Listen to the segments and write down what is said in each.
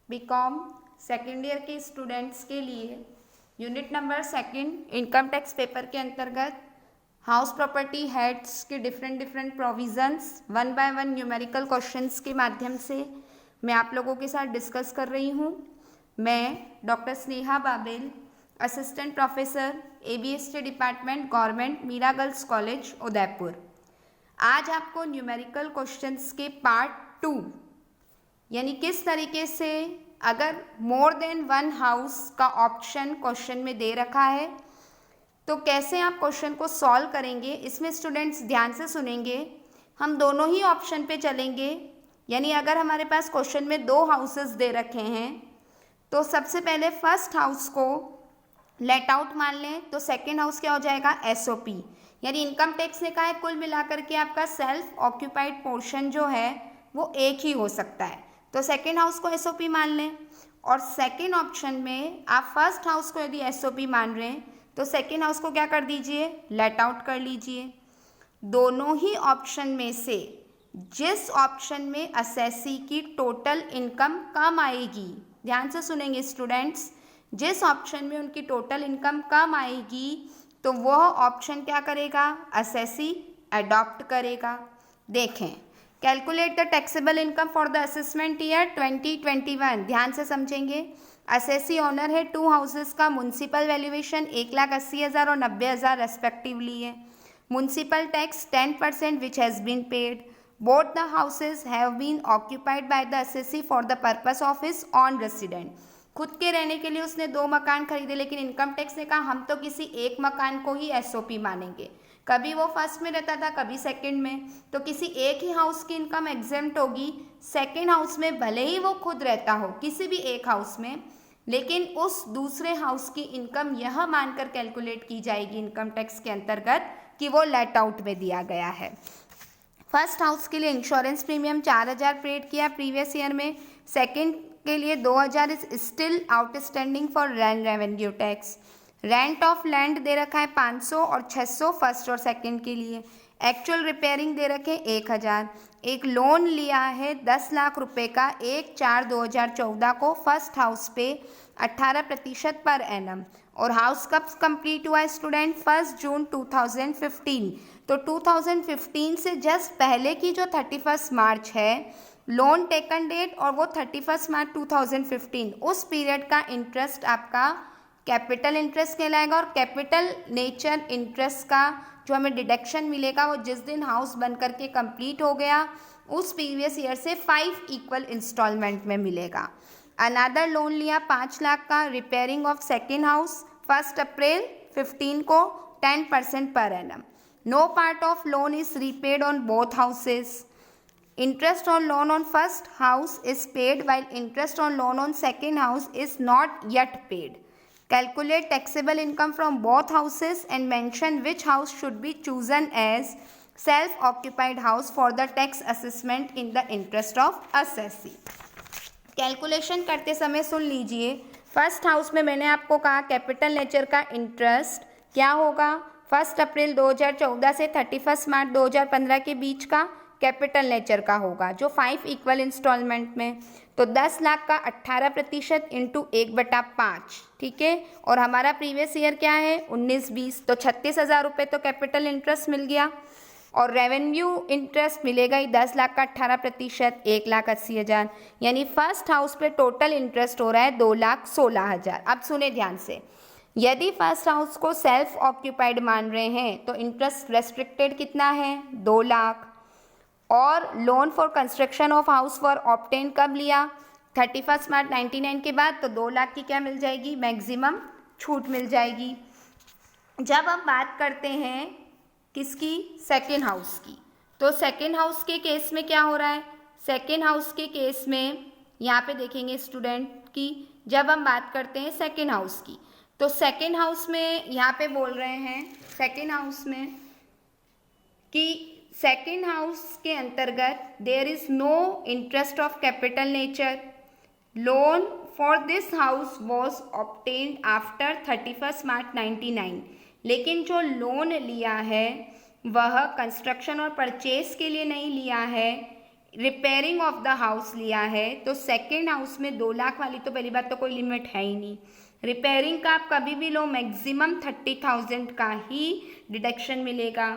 BCom second year के students के लिए unit number second income tax paper के अंतर्गत हाउस प्रॉपर्टी हेड्स के different provisions one by one numerical questions के माध्यम से मैं आप लोगों के साथ डिस्कस कर रही हूँ। मैं doctor Sneha Babel, assistant professor ABST department government Meera girls college Udaipur. आज आपको न्यूमेरिकल क्वेश्चंस के पार्ट 2 यानी किस तरीके से अगर मोर देन वन हाउस का ऑप्शन क्वेश्चन में दे रखा है तो कैसे आप क्वेश्चन को सॉल्व करेंगे, इसमें स्टूडेंट्स ध्यान से सुनेंगे। हम दोनों ही ऑप्शन पे चलेंगे, यानी अगर हमारे पास क्वेश्चन में 2 हाउसेस दे रखे हैं तो सबसे पहले फर्स्ट हाउस को लेट आउट मान लें तो सेकेंड हाउस क्या हो जाएगा SOP, यानी इनकम टैक्स ने कहा है कुल मिलाकर के आपका सेल्फ ऑक्यूपाइड पोर्शन जो है वो एक ही हो सकता है, तो सेकेंड हाउस को SOP मान लें। और सेकेंड ऑप्शन में आप फर्स्ट हाउस को यदि SOP मान रहे हैं तो सेकेंड हाउस को क्या कर दीजिए, लेट आउट कर लीजिए। दोनों ही ऑप्शन में से जिस ऑप्शन में असेसी की टोटल इनकम कम आएगी, ध्यान से सुनेंगे स्टूडेंट्स, जिस ऑप्शन में उनकी टोटल इनकम कम आएगी तो वह ऑप्शन क्या करेगा, असेसी अडॉप्ट करेगा। देखें, calculate the taxable income for the assessment year 2021। ध्यान से समझेंगे। असेसी ऑनर है 2 हाउसेस का, म्युनिसिपल वैल्यूएशन 1,80,000 और 90,000 रेस्पेक्टिवली है। Municipal tax 10% which has been paid. Both the houses have been occupied by the assessee for the purpose of his own resident. खुद के रहने के लिए उसने 2 मकान खरीदे, लेकिन इनकम टैक्स ने कहा हम तो किसी एक मकान को ही SOP मानेंगे। कभी वो फर्स्ट में रहता था, कभी सेकंड में, तो किसी एक ही हाउस की इनकम एग्जेम्प्ट होगी। सेकंड हाउस में भले ही वो खुद रहता हो किसी भी एक हाउस में, लेकिन उस दूसरे हाउस की इनकम यह मानकर कैलकुलेट की जाएगी इनकम टैक्स के अंतर्गत कि वो लेट आउट में दिया गया है। फर्स्ट हाउस के लिए इंश्योरेंस प्रीमियम 4,000 पेड किया प्रीवियस ईयर में। सेकंड के लिए 2,000 is still outstanding for land revenue tax. Rent of land दे रखा है 500 और 600 फर्स्ट और सेकंड के लिए। एक्चुअल रिपेयरिंग दे रखे 1,000। एक लोन लिया है 10 लाख रुपए का 1/4/2014 को फर्स्ट हाउस पे 18% पर एनम। और हाउस कब कंप्लीट हुआ है स्टूडेंट, 1 जून 2015। तो 2015 से जस्ट पहले की जो 31 मार्च है लोन टेकन डेट और वो 31 मार्च 2015, उस पीरियड का इंटरेस्ट आपका कैपिटल इंटरेस्ट कहलाएगा। और कैपिटल नेचर इंटरेस्ट का जो हमें डिडक्शन मिलेगा वो जिस दिन हाउस बन करके कंप्लीट हो गया उस प्रीवियस ईयर से 5 इक्वल इंस्टॉलमेंट में मिलेगा। अनदर लोन लिया 5 लाख का repairing of second house 1 April 15 को 10% per annum. No part of loan is repaid on both houses. Interest on loan on first house is paid while interest on loan on second house is not yet paid. Calculate taxable income from both houses and mention which house should be chosen as self-occupied house for the tax assessment in the interest of assessee. Calculation करते समय सुन लीजिए, first house में मैंने आपको कहा capital nature का interest क्या होगा, 1 अप्रैल 2014 से 31 मार्च 2015 के बीच का कैपिटल नेचर का होगा जो 5 इक्वल इंस्टॉलमेंट में। तो 10 लाख का 18% इंटू 1/5, ठीक है। और हमारा प्रीवियस ईयर क्या है 19-20, तो 36,000 रुपये तो कैपिटल इंटरेस्ट मिल गया। और रेवेन्यू इंटरेस्ट मिलेगा ही 10 लाख का 18%, 1,80,000, यानी फर्स्ट हाउस पे टोटल इंटरेस्ट हो रहा है 2,16,000। अब सुने ध्यान से, यदि फर्स्ट हाउस को सेल्फ ऑक्यूपाइड मान रहे हैं तो इंटरेस्ट रेस्ट्रिक्टेड कितना है 2 लाख। और loan for construction of house for obtain कब लिया 31 मार्च 99 के बाद, तो 2 लाख की क्या मिल जाएगी, मैक्सिमम छूट मिल जाएगी। जब हम बात करते हैं किसकी, सेकेंड हाउस की, तो सेकेंड हाउस के केस में क्या हो रहा है, सेकेंड हाउस के केस में यहाँ पे देखेंगे स्टूडेंट की, जब हम बात करते हैं सेकेंड हाउस की तो सेकेंड हाउस में यहाँ पे बोल रहे हैं सेकेंड हाउस में कि सेकेंड हाउस के अंतर्गत there is no interest of capital nature. Loan for this house was obtained after 31 March 99, लेकिन जो लोन लिया है वह कंस्ट्रक्शन और परचेज के लिए नहीं लिया है, रिपेयरिंग ऑफ द हाउस लिया है तो सेकेंड हाउस में 2 लाख वाली तो पहली बात तो कोई लिमिट है ही नहीं। रिपेयरिंग का आप कभी भी लो मैक्सिमम 30,000 का ही डिडक्शन मिलेगा।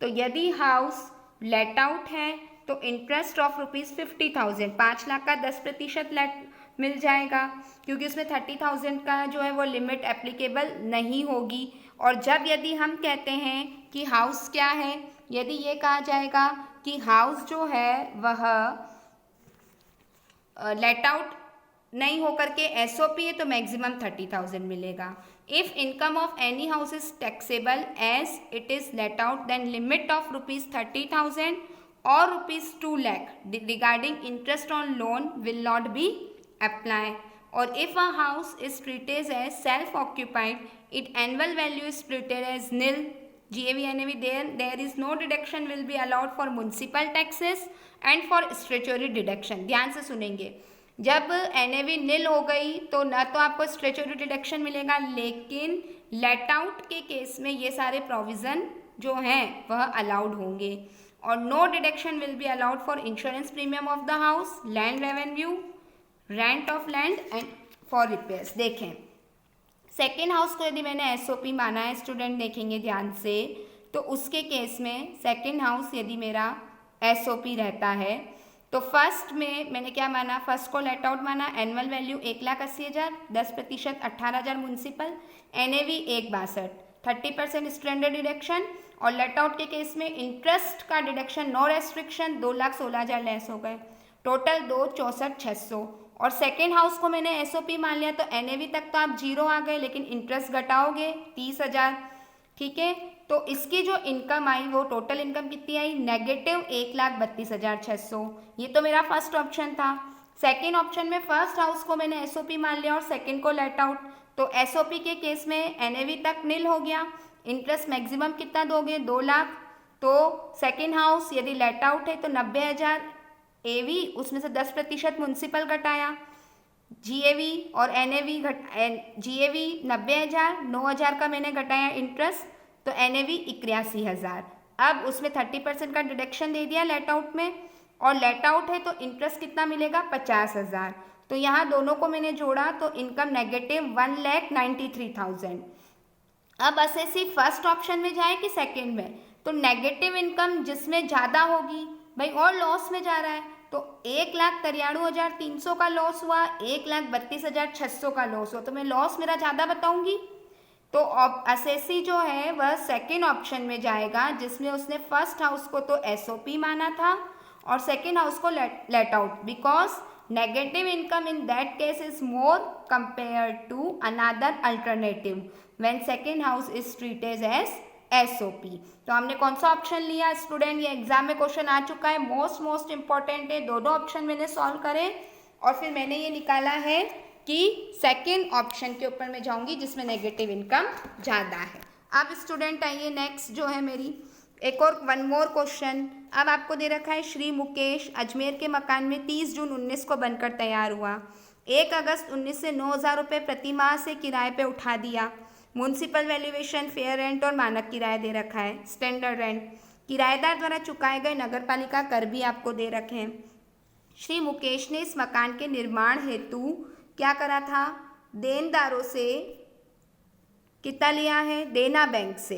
तो यदि हाउस लेट आउट है तो इंटरेस्ट ऑफ ₹50,000 5 लाख का 10% लेट मिल जाएगा, क्योंकि उसमें 30,000 का जो है वो लिमिट एप्लीकेबल नहीं होगी। और जब यदि हम कहते हैं कि हाउस क्या है, यदि ये कहा जाएगा कि हाउस जो है वह लेट आउट नहीं होकर के एसओपी है तो मैक्सिमम 30,000 मिलेगा। If income of any house is taxable as it is let out then limit of ₹30,000 और ₹2 lakh regarding interest on loan will not be apply. और if a house is treated as self occupied it annual value is treated as nil GAV NAV there is no deduction will be allowed for municipal taxes and for statutory deduction। ध्यान से सुनेंगे, जब NAV नील हो गई तो ना तो आपको स्टैट्यूटरी डिडक्शन मिलेगा, लेकिन लेट आउट के केस में ये सारे प्रोविजन जो हैं वह अलाउड होंगे। और no deduction will be allowed for insurance premium of the house, land revenue, rent of land and for repairs. देखें सेकेंड हाउस को यदि मैंने एसओपी माना है, स्टूडेंट देखेंगे ध्यान से, तो उसके केस में सेकेंड हाउस यदि मेरा एसओपी रहता है तो फर्स्ट में मैंने क्या माना, फर्स्ट को लेट आउट माना, annual value 1,80,000, 10% 18,000 municipal, NAV 1,62, 30% standard deduction. और लेट आउट के केस में इंटरेस्ट का डिडक्शन नो रेस्ट्रिक्शन, 2,16,000 लेस हो गए, टोटल 2,64,600। और सेकेंड हाउस को मैंने एसओपी मान लिया तो NAV तक तो आप 0 आ गए, लेकिन इंटरेस्ट घटाओगे 30,000, ठीक है। तो इसकी जो इनकम आई वो टोटल इनकम कितनी आई, नेगेटिव 1,32,600। ये तो मेरा फर्स्ट ऑप्शन था। सेकेंड ऑप्शन में फर्स्ट हाउस को मैंने एसओपी मान लिया और सेकेंड को लेट आउट, तो एसओपी के केस में NAV तक नील हो गया, इंटरेस्ट मैक्सिमम कितना दोगे, 2 लाख। तो सेकेंड हाउस यदि लेट आउट है तो 90,000 AV, उसमें से 10% म्यूनसिपल घटाया, GAV और NAV GAV 90,000, 9,000 का मैंने घटाया इंटरेस्ट, तो NAV 81,000। अब उसमें 30% का डिडक्शन दे दिया लेट आउट में, और लेट आउट है तो इंटरेस्ट कितना मिलेगा, 50,000। तो यहाँ दोनों को मैंने जोड़ा तो इनकम नेगेटिव 1,93,000। अब असेसी फर्स्ट ऑप्शन में जाए कि सेकेंड में, तो नेगेटिव इनकम जिसमें ज़्यादा होगी भाई और लॉस में जा रहा है, तो 1,93,300 का लॉस हुआ, 1,32,600 का लॉस हुआ, तो मैं लॉस मेरा ज़्यादा बताऊंगी। तो असेसी जो है वह सेकेंड ऑप्शन में जाएगा, जिसमें उसने फर्स्ट हाउस को तो एसओपी माना था और सेकेंड हाउस को let out, because negative income in that case is more compare to another alternative when second house is treated as SOP. तो हमने कौन सा ऑप्शन लिया स्टूडेंट, ये एग्जाम में क्वेश्चन आ चुका है, मोस्ट इंपॉर्टेंट है। दोनों ऑप्शन मैंने सॉल्व करे और फिर मैंने ये निकाला है कि सेकेंड ऑप्शन के ऊपर मैं जाऊंगी जिसमें नेगेटिव इनकम ज़्यादा है। अब स्टूडेंट आइए नेक्स्ट जो है मेरी एक और वन मोर क्वेश्चन। अब आपको दे रखा है श्री मुकेश अजमेर के मकान में 30 जून 19 को बनकर तैयार हुआ, 1 अगस्त 19 से 9,000 रुपये प्रति माह से किराए पे उठा दिया। म्यूनसिपल वैल्यूएशन, फेयर रेंट और मानक किराया दे रखा है, स्टैंडर्ड रेंट, किराएदार द्वारा चुकाए गए नगरपालिका कर भी आपको दे रखे हैं। श्री मुकेश ने इस मकान के निर्माण हेतु क्या करा था, देनदारों से कितना लिया है, देना बैंक से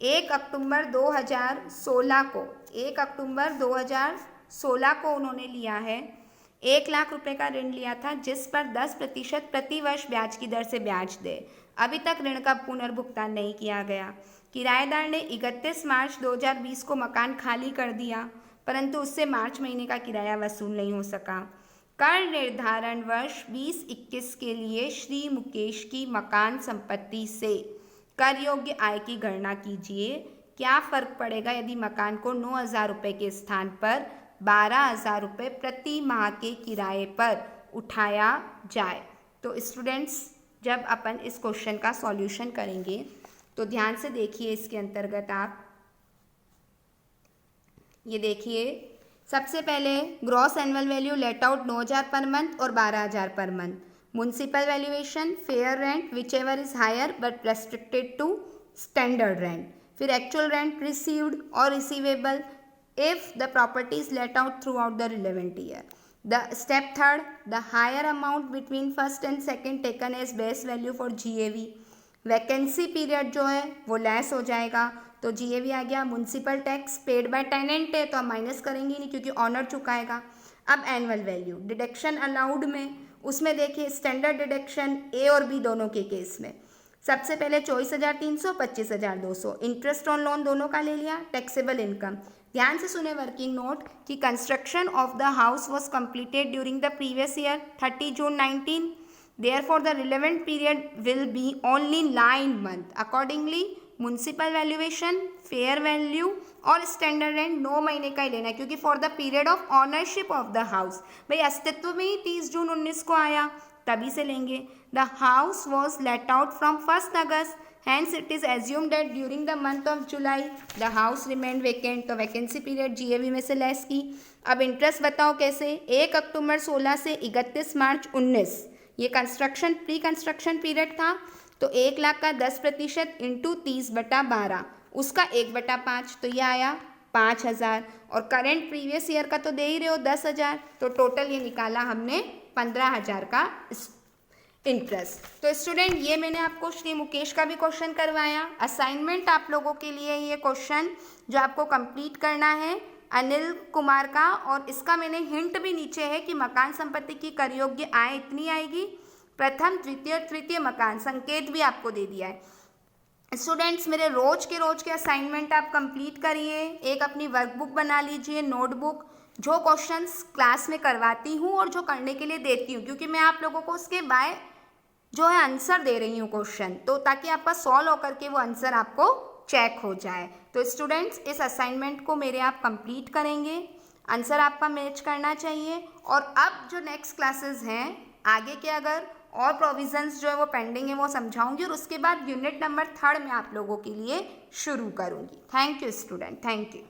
1 अक्टूबर 2016 को 1 अक्टूबर 2016 को उन्होंने लिया है, 1 लाख रुपए का ऋण लिया था, जिस पर 10% प्रति वर्ष ब्याज की दर से ब्याज दे। अभी तक ऋण का पुनर्भुगतान नहीं किया गया। किराएदार ने 31 मार्च 2020 को मकान खाली कर दिया, परंतु उससे मार्च महीने का किराया वसूल नहीं हो सका। कर निर्धारण वर्ष 2021 के लिए श्री मुकेश की मकान संपत्ति से कर योग्य आय की गणना कीजिए। क्या फ़र्क पड़ेगा यदि मकान को 9,000 रुपये के स्थान पर 12,000 रुपये प्रति माह के किराए पर उठाया जाए। तो स्टूडेंट्स जब अपन इस क्वेश्चन का सॉल्यूशन करेंगे तो ध्यान से देखिए, इसके अंतर्गत आप ये देखिए, सबसे पहले gross annual value let out 9,000 per month और 12,000 per month, municipal valuation, fair rent whichever is higher but restricted to standard rent, फिर एक्चुअल रेंट रिसीव्ड और receivable, if the property is let out throughout the relevant year. The step third, the higher amount between first and second taken as base value for GAV. Vacancy period जो है वो less हो जाएगा, तो GAV आ गया municipal tax paid by tenant है तो हम माइनस करेंगे नहीं क्योंकि ऑनर चुकाएगा। अब एनुअल वैल्यू डिडक्शन अलाउड में, उसमें देखिए स्टैंडर्ड डिडक्शन ए और बी दोनों के केस में सबसे पहले 24,300, 25,200 इंटरेस्ट ऑन लोन दोनों का ले लिया। टैक्सेबल इनकम, ध्यान से सुने वर्किंग नोट कि construction of the house was completed during the previous year 30 June 19, therefore the relevant period will be only 9 month. Accordingly municipal valuation, fair value और standard rent 9 महीने का ही लेना है क्योंकि for the period of ownership of the house, भाई अस्तित्व में ही 30 जून 19 को आया तभी से लेंगे। The house was let out from 1 August, hence it is assumed that during the month of July the house remain vacant, तो वैकेंसी पीरियड GAV में से लेस की। अब इंटरेस्ट बताओ कैसे, 1 अक्टूबर 16 से 31 मार्च 19, ये कंस्ट्रक्शन प्री कंस्ट्रक्शन पीरियड था, तो 1 लाख का 10% इंटू 30/12, उसका 1/5, तो ये आया 5,000 और करेंट प्रीवियस ईयर का तो दे ही रहे हो 10,000, तो टोटल ये निकाला हमने 15,000 का इंटरेस्ट। तो स्टूडेंट ये मैंने आपको श्री मुकेश का भी क्वेश्चन करवाया। असाइनमेंट आप लोगों के लिए ये क्वेश्चन जो आपको कंप्लीट करना है अनिल कुमार का, और इसका मैंने हिंट भी नीचे है कि मकान संपत्ति की कर योग्य आय इतनी आएगी, प्रथम द्वितीय और तृतीय मकान, संकेत भी आपको दे दिया है। स्टूडेंट्स मेरे रोज के असाइनमेंट आप कंप्लीट करिए, एक अपनी वर्कबुक बना लीजिए, नोटबुक, जो क्वेश्चंस क्लास में करवाती हूँ और जो करने के लिए देती हूँ, क्योंकि मैं आप लोगों को उसके बाय जो है आंसर दे रही हूँ क्वेश्चन, तो ताकि आपका सॉल्व होकर के वो आंसर आपको चेक हो जाए। तो स्टूडेंट्स इस असाइनमेंट को मेरे आप कंप्लीट करेंगे, आंसर आपका मैच करना चाहिए। और अब जो नेक्स्ट क्लासेस हैं आगे के अगर और प्रोविजंस जो है वो पेंडिंग है वो समझाऊंगी, और उसके बाद यूनिट नंबर 3 में आप लोगों के लिए शुरू करूंगी। Thank you student, thank you.